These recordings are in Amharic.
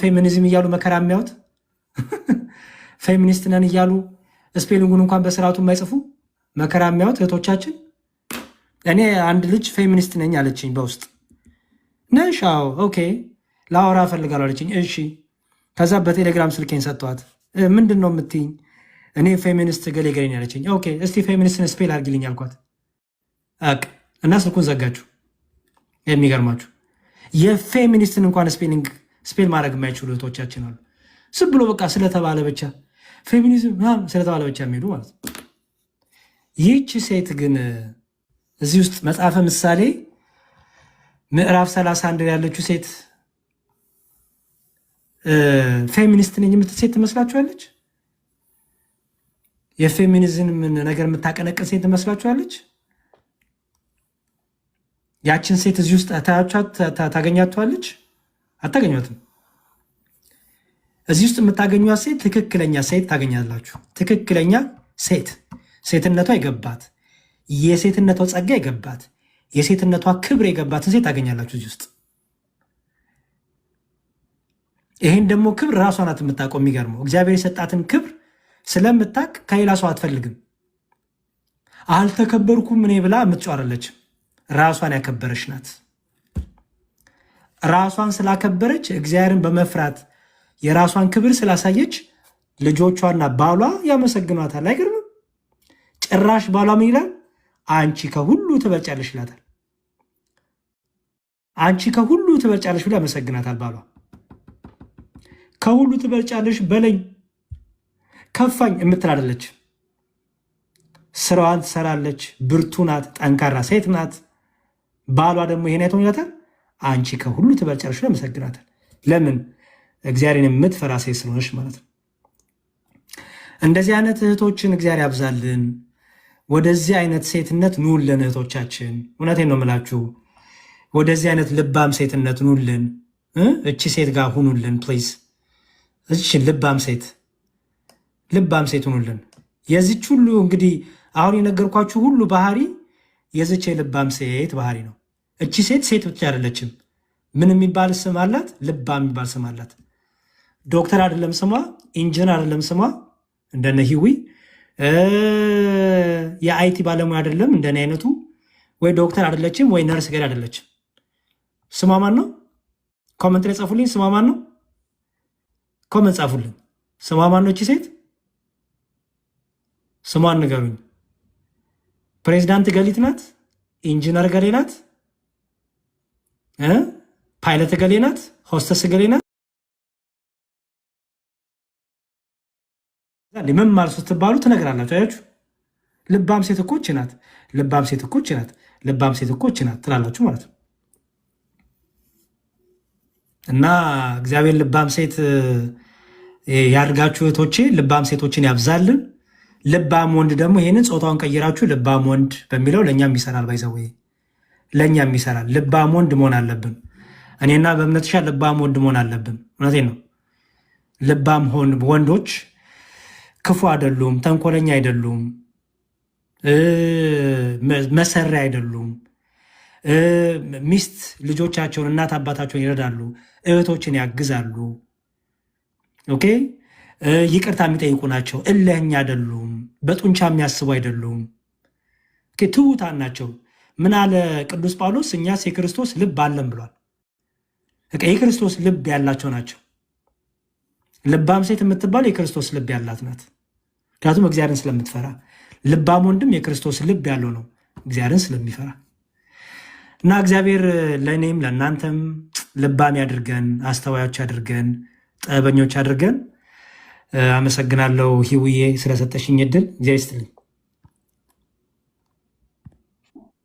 ፌሚኒዝም እያሉ መከራ የሚያዩት ፌሚኒስት ነን እያሉ ስፔሊንጉን እንኳን በስርዓቱ የማይጽፉ መከራ የሚያዩት እህቶቻችን። እኔ አንድ ልጅ ፌሚኒስት ነኝ አለችኝ በውስጥ ነሽ? አዎ ኦኬ ላወራ እፈልጋለሁ አለችኝ። እሺ ከዛ በቴሌግራም ስልኬን ሰጥቷት ምንድን ነው የምትይኝ? እኔ ፌሚኒስት ገሌ ገሌ ያለችኝ። ኦኬ እስቲ ፌሚኒስትን ስፔል አድርጊልኝ አልኳት እና ስልኩን ዘጋችሁ። የሚገርማችሁ የፌሚኒስትን እንኳን ስፔል ማድረግ የማይችሉ እህቶቻችን አሉ። ዝም ብሎ በቃ ስለተባለ ብቻ ፌሚኒዝም ስለተባለ ብቻ የሚሄዱ ማለት ነው። ይህች ሴት ግን እዚህ ውስጥ መጽሐፈ ምሳሌ ምዕራፍ 31 ያለችው ሴት ፌሚኒስት ነኝ የምትል ሴት ትመስላችኋለች? የፌሚኒዝም ነገር የምታቀነቅን ሴት ትመስላችኋለች? ያችን ሴት እዚህ ውስጥ ታገኛቷለች? አታገኟትም። እዚህ ውስጥ የምታገኟት ሴት ትክክለኛ ሴት ታገኛላችሁ። ትክክለኛ ሴት፣ ሴትነቷ የገባት፣ የሴትነቷ ጸጋ የገባት፣ የሴትነቷ ክብር የገባትን ሴት ታገኛላችሁ እዚህ ውስጥ። ይህን ደግሞ ክብር ራሷ ናት የምታውቀው። የሚገርመው እግዚአብሔር የሰጣትን ክብር ስለምታቅ ከሌላ ሰው አትፈልግም። አልተከበርኩም እኔ ብላ የምትጫረለች ራሷን ያከበረች ናት። ራሷን ስላከበረች እግዚአብሔርን በመፍራት የራሷን ክብር ስላሳየች ልጆቿና ባሏ ያመሰግኗታል። አይገርምም? ጭራሽ ባሏ ምን ይላል? አንቺ ከሁሉ ትበልጫለሽ ይላታል። አንቺ ከሁሉ ትበልጫለሽ ብሎ ያመሰግናታል ባሏ። ከሁሉ ትበልጫለሽ በለኝ ከፋኝ የምትል አይደለች። ስራዋን ትሰራለች። ብርቱ ናት። ጠንካራ ሴት ናት። ባሏ ደግሞ ይሄን አይቶ ይላታል፣ አንቺ ከሁሉ ትበልጫለሽ ብሎ ያመሰግናታል። ለምን? እግዚአብሔርን የምትፈራ ሴት ስለሆነች ማለት ነው። እንደዚህ አይነት እህቶችን እግዚአብሔር ያብዛልን። ወደዚህ አይነት ሴትነት ኑልን እህቶቻችን። እውነቴን ነው የምላችሁ። ወደዚህ አይነት ልባም ሴትነት ኑልን። እቺ ሴት ጋር ሁኑልን ፕሊዝ። እቺ ልባም ሴት ሁኑልን። የዚች ሁሉ እንግዲህ አሁን የነገርኳችሁ ሁሉ ባህሪ የዚች የልባም ሴት ባህሪ ነው። እቺ ሴት ብቻ አይደለችም። ምን የሚባል ስም አላት? ልባም የሚባል ስም አላት። ዶክተር አይደለም ስሟ፣ ኢንጂነር አይደለም ስሟ እንደነ ሂዊ፣ የአይቲ ባለሙያ አይደለም እንደኔ አይነቱ፣ ወይ ዶክተር አይደለችም፣ ወይ ነርስ ገር አይደለችም። ስሟ ማን ነው? ኮመንት ላይ ጻፉልኝ። ስሟ ማን ነው? ኮመንት ጻፉልኝ። ስሟ ማን ነው? እቺ ሴት ስሟን ንገሩኝ። ፕሬዚዳንት ገሊት ናት? ኢንጂነር ገሌ ናት? ፓይለት ገሌ ናት? ሆስተስ ገሌ ናት? ምን ማለት ስትባሉ ትነግራላችሁ። አያችሁ፣ ልባም ሴት እኮ እቺ ናት፣ ልባም ሴት እኮ እቺ ናት፣ ልባም ሴት እኮ እቺ ናት ትላላችሁ ማለት ነው። እና እግዚአብሔር ልባም ሴት ያድርጋችሁ እህቶቼ፣ ልባም ሴቶችን ያብዛልን። ልባም ወንድ ደግሞ ይህንን ጾታውን ቀይራችሁ ልባም ወንድ በሚለው ለእኛም ይሰራል። ባይዘው ለእኛም ይሰራል። ልባም ወንድ መሆን አለብን። እኔና በእምነትሻ ልባም ወንድ መሆን አለብን። እውነቴን ነው። ልባም ወንዶች ክፉ አይደሉም፣ ተንኮለኛ አይደሉም፣ መሰሪያ አይደሉም። ሚስት ልጆቻቸውን እናት አባታቸውን ይረዳሉ፣ እህቶችን ያግዛሉ። ኦኬ፣ ይቅርታ የሚጠይቁ ናቸው። እልህኛ አይደሉም፣ በጡንቻ የሚያስቡ አይደሉም። ትሑታን ናቸው። ምን አለ ቅዱስ ጳውሎስ? እኛስ የክርስቶስ ልብ አለን ብሏል። የክርስቶስ ልብ ያላቸው ናቸው። ልባም ሴት የምትባል የክርስቶስ ልብ ያላት ናት። ምክንያቱም እግዚአብሔርን ስለምትፈራ። ልባም ወንድም የክርስቶስ ልብ ያለው ነው፣ እግዚአብሔርን ስለሚፈራ። እና እግዚአብሔር ለእኔም ለእናንተም ልባም ያድርገን፣ አስተዋዮች ያድርገን፣ ጥበበኞች ያድርገን። አመሰግናለሁ ሂውዬ ስለሰጠሽኝ እድል። እግዚአብሔር ይስጥልኝ።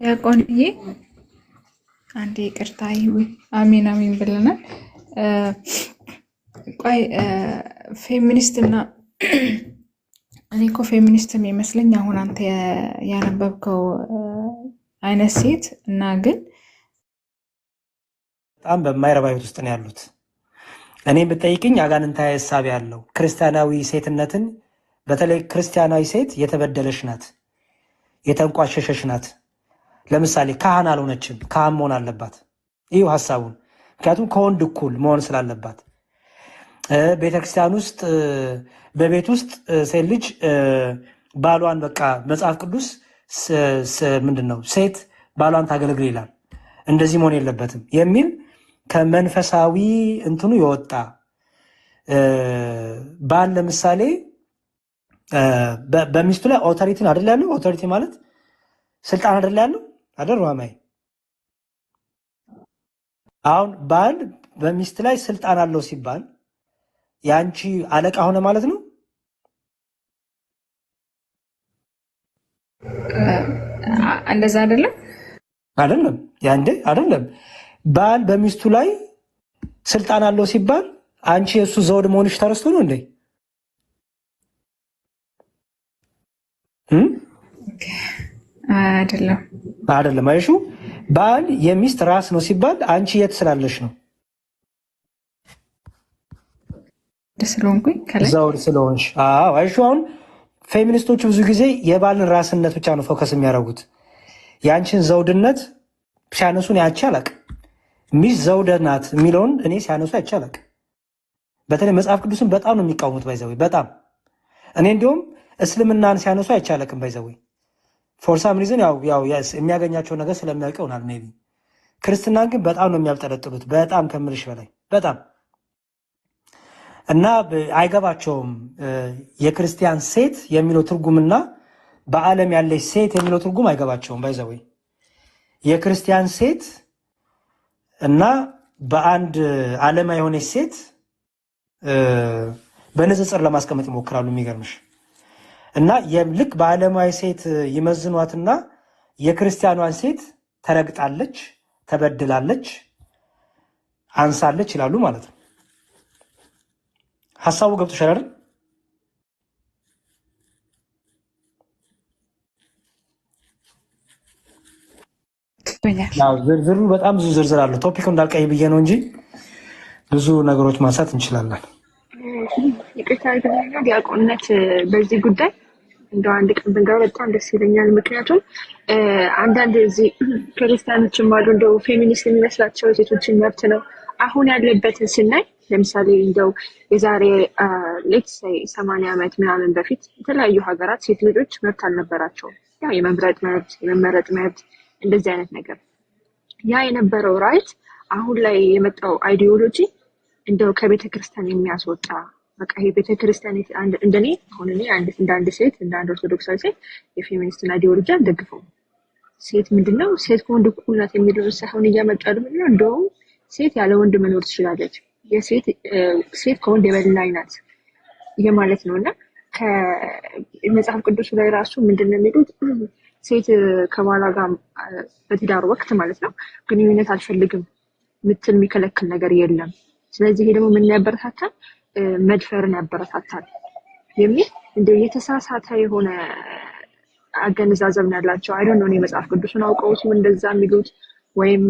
ያቆንዬ አንዴ ይቅርታ ሂዊ። አሜን አሜን ብለናል። ቆይ ፌሚኒስትና እኔ እኮ ፌሚኒስትም ይመስለኝ አሁን አንተ ያነበብከው አይነት ሴት እና ግን በጣም በማይረባ ህይወት ውስጥ ነው ያሉት። እኔ ብጠይቅኝ አጋንንታዊ ሀሳብ ያለው ክርስቲያናዊ ሴትነትን፣ በተለይ ክርስቲያናዊ ሴት የተበደለች ናት፣ የተንቋሸሸች ናት። ለምሳሌ ካህን አልሆነችም፣ ካህን መሆን አለባት። ይህ ሀሳቡን ምክንያቱም ከወንድ እኩል መሆን ስላለባት ቤተክርስቲያን ውስጥ በቤት ውስጥ ሴት ልጅ ባሏን በቃ መጽሐፍ ቅዱስ ምንድነው ሴት ባሏን ታገለግል ይላል። እንደዚህ መሆን የለበትም የሚል ከመንፈሳዊ እንትኑ የወጣ ባል ለምሳሌ በሚስቱ ላይ ኦቶሪቲን አይደል ያለው? ኦቶሪቲ ማለት ስልጣን አይደል ያለው? አይደል ማማይ? አሁን ባል በሚስት ላይ ስልጣን አለው ሲባል የአንቺ አለቃ ሆነ ማለት ነው? እንደዛ አይደለም አይደለም ያንዴ አይደለም። ባል በሚስቱ ላይ ስልጣን አለው ሲባል አንቺ የእሱ ዘውድ መሆንሽ ተረስቶ ነው እንዴ? አይደለም አይደለም። አይሹ ባል የሚስት ራስ ነው ሲባል አንቺ የት ስላለሽ ነው? ስለሆንኩኝ ከላይ ዘውድ ስለሆንሽ። አዎ አይሹ አሁን ፌሚኒስቶቹ ብዙ ጊዜ የባልን ራስነት ብቻ ነው ፎከስ የሚያደርጉት። የአንቺን ዘውድነት ሲያነሱን ያቺ አላቅም። ሚስት ዘውድ ናት የሚለውን እኔ ሲያነሱ አይቼ አላቅም። በተለይ መጽሐፍ ቅዱስን በጣም ነው የሚቃወሙት። ባይዘዌ በጣም እኔ እንዲሁም እስልምናን ሲያነሱ አይቼ አላቅም። ባይዘዌ ፎር ሳም ሪዝን ያው የሚያገኛቸው ነገር ስለሚያውቅ ይሆናል ሜይ ቢ። ክርስትናን ግን በጣም ነው የሚያብጠለጥሉት፣ በጣም ከምልሽ በላይ በጣም እና አይገባቸውም። የክርስቲያን ሴት የሚለው ትርጉምና በዓለም ያለች ሴት የሚለው ትርጉም አይገባቸውም። ባይዘዌ የክርስቲያን ሴት እና በአንድ ዓለማ የሆነች ሴት በንጽጽር ለማስቀመጥ ይሞክራሉ። የሚገርምሽ እና ልክ በዓለማዊ ሴት ይመዝኗትና የክርስቲያኗን ሴት ተረግጣለች፣ ተበድላለች፣ አንሳለች ይላሉ ማለት ነው። ሀሳቡ ገብቶሻል አይደል? ዝርዝሩ በጣም ብዙ ዝርዝር አለው። ቶፒክ እንዳልቀይ ብዬ ነው እንጂ ብዙ ነገሮች ማንሳት እንችላለን። ይቅርታ ዲያቆንነት በዚህ ጉዳይ እንደው አንድ ቀን ብንገባ በጣም ደስ ይለኛል። ምክንያቱም አንዳንድ እዚህ ክርስቲያኖችም አሉ እንደው ፌሚኒስት የሚመስላቸው ሴቶችን መብት ነው አሁን ያለበትን ስናይ ለምሳሌ እንደው የዛሬ ሌትስ ሴይ 80 ዓመት ምናምን በፊት የተለያዩ ሀገራት ሴት ልጆች መብት አልነበራቸውም። ያው የመምረጥ መብት፣ የመመረጥ መብት እንደዚህ አይነት ነገር ያ የነበረው ራይት አሁን ላይ የመጣው አይዲዮሎጂ እንደው ከቤተ ክርስቲያን የሚያስወጣ በቃ ይሄ ቤተ ክርስቲያን እንደኔ አሁን እኔ እንደ አንድ ሴት እንደ አንድ ኦርቶዶክሳዊ ሴት የፌሚኒስትን አይዲዮሎጂ አልደግፈውም። ሴት ምንድነው ሴት ከወንድ እኩል ናት የሚለውን ሳይሆን እያመጣሉ ምንድነው እንደውም ሴት ያለ ወንድ መኖር ትችላለች፣ ሴት ከወንድ የበላይ ናት ማለት ነው። እና ከመጽሐፍ ቅዱስ ላይ ራሱ ምንድነው የሚሉት ሴት ከባሏ ጋር በትዳር ወቅት ማለት ነው ግንኙነት አልፈልግም ምትል የሚከለክል ነገር የለም። ስለዚህ ይሄ ደግሞ ምን ያበረታታል? መድፈርን ያበረታታል የሚል እንደ የተሳሳተ የሆነ አገነዛዘብ ነው ያላቸው። አይ ዶንት ኖ መጽሐፍ ቅዱስን አውቀው ሲሆን እንደዛ የሚሉት ወይም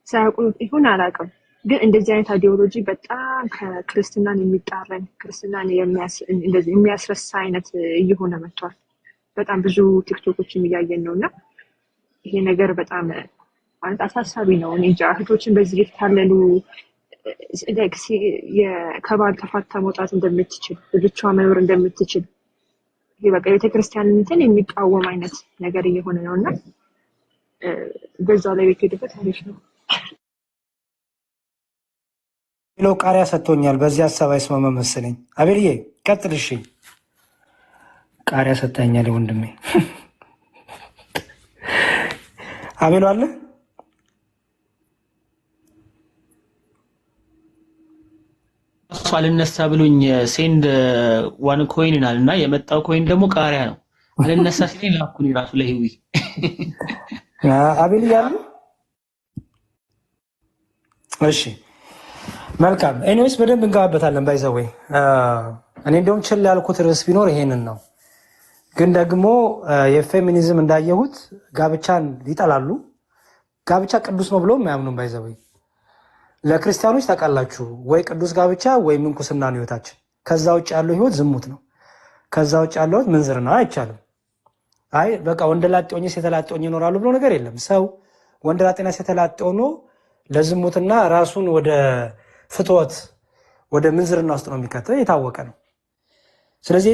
ሳያውቁ ይሁን አላውቅም። ግን እንደዚህ አይነት አይዲዮሎጂ በጣም ከክርስትናን የሚጣረን ክርስትናን የሚያስረሳ አይነት እየሆነ መጥቷል። በጣም ብዙ ቲክቶኮችን እያየን ነው እና ይሄ ነገር በጣም ማለት አሳሳቢ ነው። እኔ እንጃ እህቶችን በዚህ የተታለሉ ከባል ተፋታ መውጣት እንደምትችል ልጆቿ መኖር እንደምትችል ይሄ በቃ የቤተክርስቲያን እንትን የሚቃወም አይነት ነገር እየሆነ ነው እና በዛ ላይ ቤት አሪፍ ነው። ሌላው ቃሪያ ሰጥቶኛል። በዚህ ሀሳብ አይስማማ መሰለኝ። አቤልዬ ቀጥል። እሺ ቃሪያ ሰጥታኛል ወንድሜ። አቤሉ አለ እሱ አልነሳ ብሎኝ ሴንድ ዋን ኮይን ይላል እና የመጣው ኮይን ደግሞ ቃሪያ ነው። አልነሳ ሲለኝ ላኩኝ ራሱ ለህዊ አቤል ያሉ። እሺ መልካም። ኤኒዌይስ በደንብ እንገባበታለን። ባይዘወይ እኔ እንደውም ችል ያልኩት ርዕስ ቢኖር ይሄንን ነው። ግን ደግሞ የፌሚኒዝም እንዳየሁት ጋብቻን ይጠላሉ። ጋብቻ ቅዱስ ነው ብሎ የማያምኑም። ባይዘወይ ለክርስቲያኖች ታውቃላችሁ ወይ ቅዱስ ጋብቻ ወይ ምንኩስና ነው ህይወታችን። ከዛ ውጭ ያለው ህይወት ዝሙት ነው። ከዛ ውጭ ያለው ህይወት ምንዝርና አይቻልም። አይ በቃ ወንደላጤ ሆኜ ሴት ላጤ ሆኜ ይኖራሉ ብሎ ነገር የለም። ሰው ወንደላጤና ሴት ላጤ ሆኖ ለዝሙትና ራሱን ወደ ፍትወት ወደ ምንዝርና ውስጥ ነው የሚከተው፣ የታወቀ ነው። ስለዚህ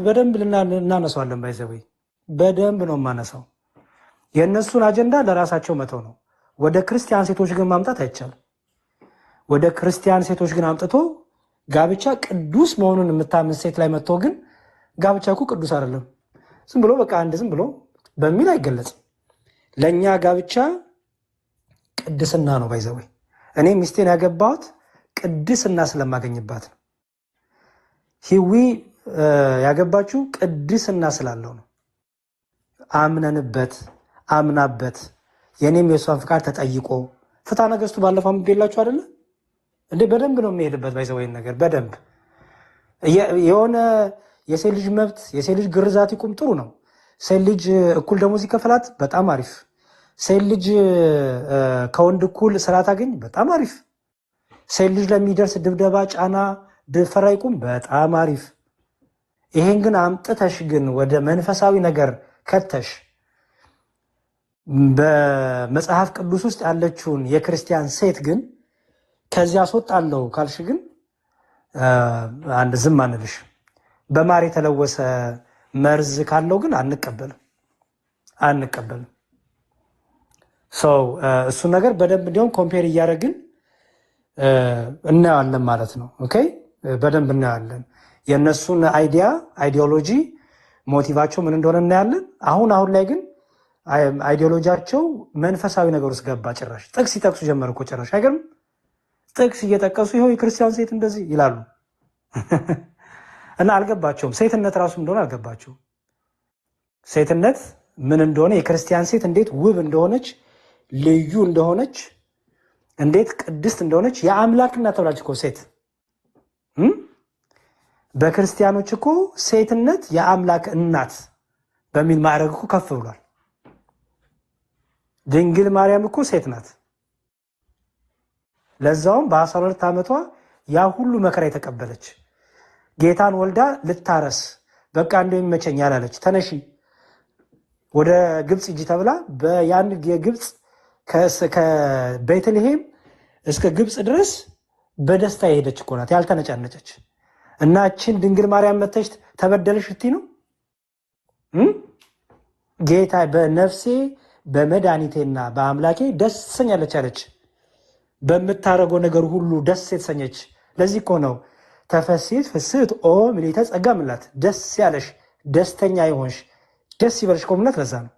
በደንብ እናነሳዋለን። ባይዘወይ በደንብ ነው የማነሳው። የእነሱን አጀንዳ ለራሳቸው መተው ነው። ወደ ክርስቲያን ሴቶች ግን ማምጣት አይቻልም። ወደ ክርስቲያን ሴቶች ግን አምጥቶ ጋብቻ ቅዱስ መሆኑን የምታምን ሴት ላይ መጥቶ ግን ጋብቻ እኮ ቅዱስ አይደለም ዝም ብሎ በቃ አንድ ዝም ብሎ በሚል አይገለጽም። ለእኛ ጋብቻ ቅድስና ነው። ባይዘወይ እኔ ሚስቴን ያገባሁት ቅድስና ስለማገኝባት ነው። ሂዊ ያገባችው ቅድስና ስላለው ነው። አምናበት የኔም የእሷን ፍቃድ ተጠይቆ ፍትሐ ነገሥቱ ባለፈው አንብቤላችሁ አይደለ እንዴ? በደንብ ነው የሚሄድበት። ባይዘወይን ነገር በደንብ የሆነ የሴት ልጅ መብት የሴት ልጅ ግርዛት ይቁም፣ ጥሩ ነው። ሴት ልጅ እኩል ደሞዝ ይከፈላት፣ በጣም አሪፍ። ሴት ልጅ ከወንድ እኩል ስራ ታገኝ፣ በጣም አሪፍ። ሴት ልጅ ለሚደርስ ድብደባ፣ ጫና፣ ድፈራ ይቁም፣ በጣም አሪፍ። ይሄን ግን አምጥተሽ ግን ወደ መንፈሳዊ ነገር ከተሽ በመጽሐፍ ቅዱስ ውስጥ ያለችውን የክርስቲያን ሴት ግን ከዚያ አስወጣለሁ ካልሽ ግን አንድ ዝም አንልሽ። በማር የተለወሰ መርዝ ካለው ግን አንቀበልም። ሰው እሱን ነገር በደንብ እንዲሁም ኮምፔር እያደረግን እናየዋለን ማለት ነው። ኦኬ በደንብ እናየዋለን። የእነሱን አይዲዮሎጂ ሞቲቫቸው ምን እንደሆነ እናያለን። አሁን ላይ ግን አይዲዮሎጂያቸው መንፈሳዊ ነገር ውስጥ ገባ። ጭራሽ ጥቅስ ይጠቅሱ ጀመር እኮ ጭራሽ አይገርም? ጥቅስ እየጠቀሱ ይኸው የክርስቲያን ሴት እንደዚህ ይላሉ እና አልገባቸውም። ሴትነት ራሱ እንደሆነ አልገባቸውም። ሴትነት ምን እንደሆነ፣ የክርስቲያን ሴት እንዴት ውብ እንደሆነች፣ ልዩ እንደሆነች፣ እንዴት ቅድስት እንደሆነች የአምላክ እናት ተብላለች እኮ ሴት። በክርስቲያኖች እኮ ሴትነት የአምላክ እናት በሚል ማዕረግ እኮ ከፍ ብሏል። ድንግል ማርያም እኮ ሴት ናት። ለዛውም በ12 ዓመቷ ያ ሁሉ መከራ የተቀበለች ጌታን ወልዳ ልታረስ በቃ እንደሚመቸኝ ያላለች ተነሺ ወደ ግብፅ እጂ ተብላ በያን የግብፅ ከቤተልሔም እስከ ግብፅ ድረስ በደስታ የሄደች እኮ ናት፣ ያልተነጫነጨች። እና እችን ድንግል ማርያም መተሽ ተበደለሽ እቲ ነው ጌታ በነፍሴ በመድኃኒቴና በአምላኬ ደስ ትሰኛለች አለች። በምታረገው ነገር ሁሉ ደስ የተሰኘች። ለዚህ እኮ ነው ተፈሲት ፍስት ኦ ምልዕተ ጸጋ ምላት፣ ደስ ያለሽ ደስተኛ የሆንሽ ደስ ይበልሽ ኮምነት። ለዛ ነው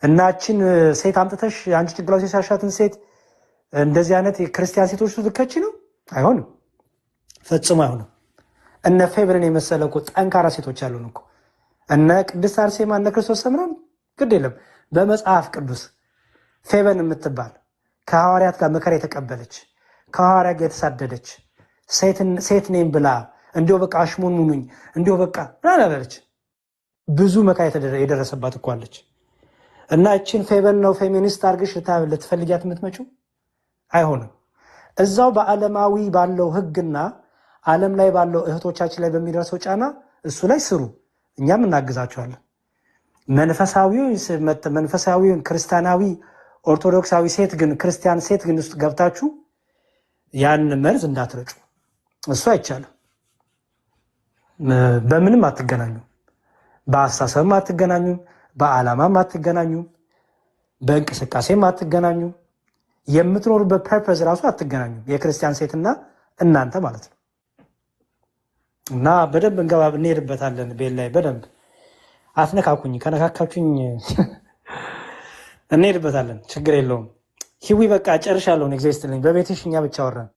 እናችን ሴት አምጥተሽ አንቺ ጭንቅላው ሲሳሻትን ሴት እንደዚህ አይነት የክርስቲያን ሴቶች ልከቺ ነው? አይሆንም፣ ፈጽሞ አይሆንም። እነ ፌብርን የመሰለ እኮ ጠንካራ ሴቶች አሉን እኮ እነ ቅድስት አርሴማ እነ ክርስቶስ ሰምራን ግድ የለም። በመጽሐፍ ቅዱስ ፌበን የምትባል ከሐዋርያት ጋር መከራ የተቀበለች ከሐዋርያት ጋር የተሳደደች ሴት ነኝ ብላ እንዲሁ በቃ አሽሙን ሙኑኝ እንዲሁ በቃ ራላለች። ብዙ መከራ የደረሰባት እኮ አለች። እና እችን ፌበን ነው ፌሚኒስት አድርገሽ ልትፈልጊያት የምትመጪው? አይሆንም። እዛው በዓለማዊ ባለው ሕግና ዓለም ላይ ባለው እህቶቻችን ላይ በሚደርሰው ጫና እሱ ላይ ስሩ፣ እኛም እናግዛቸዋለን። መንፈሳዊውን ክርስቲያናዊ ኦርቶዶክሳዊ ሴት ግን ክርስቲያን ሴት ግን ውስጥ ገብታችሁ ያን መርዝ እንዳትረጩ። እሱ አይቻልም። በምንም አትገናኙም። በአስተሳሰብም አትገናኙም። በዓላማም አትገናኙም። በእንቅስቃሴም አትገናኙም። የምትኖሩበት ፐርፐዝ ራሱ አትገናኙም። የክርስቲያን ሴትና እናንተ ማለት ነው። እና በደንብ እንሄድበታለን። ቤት ላይ በደንብ አትነካኩኝ። ከነካካችሁኝ እንሄድበታለን። ችግር የለውም። ሂዊ በቃ ጨርሻለሁ። ኤግዛይስትልኝ በቤትሽ እኛ ብቻ ወራን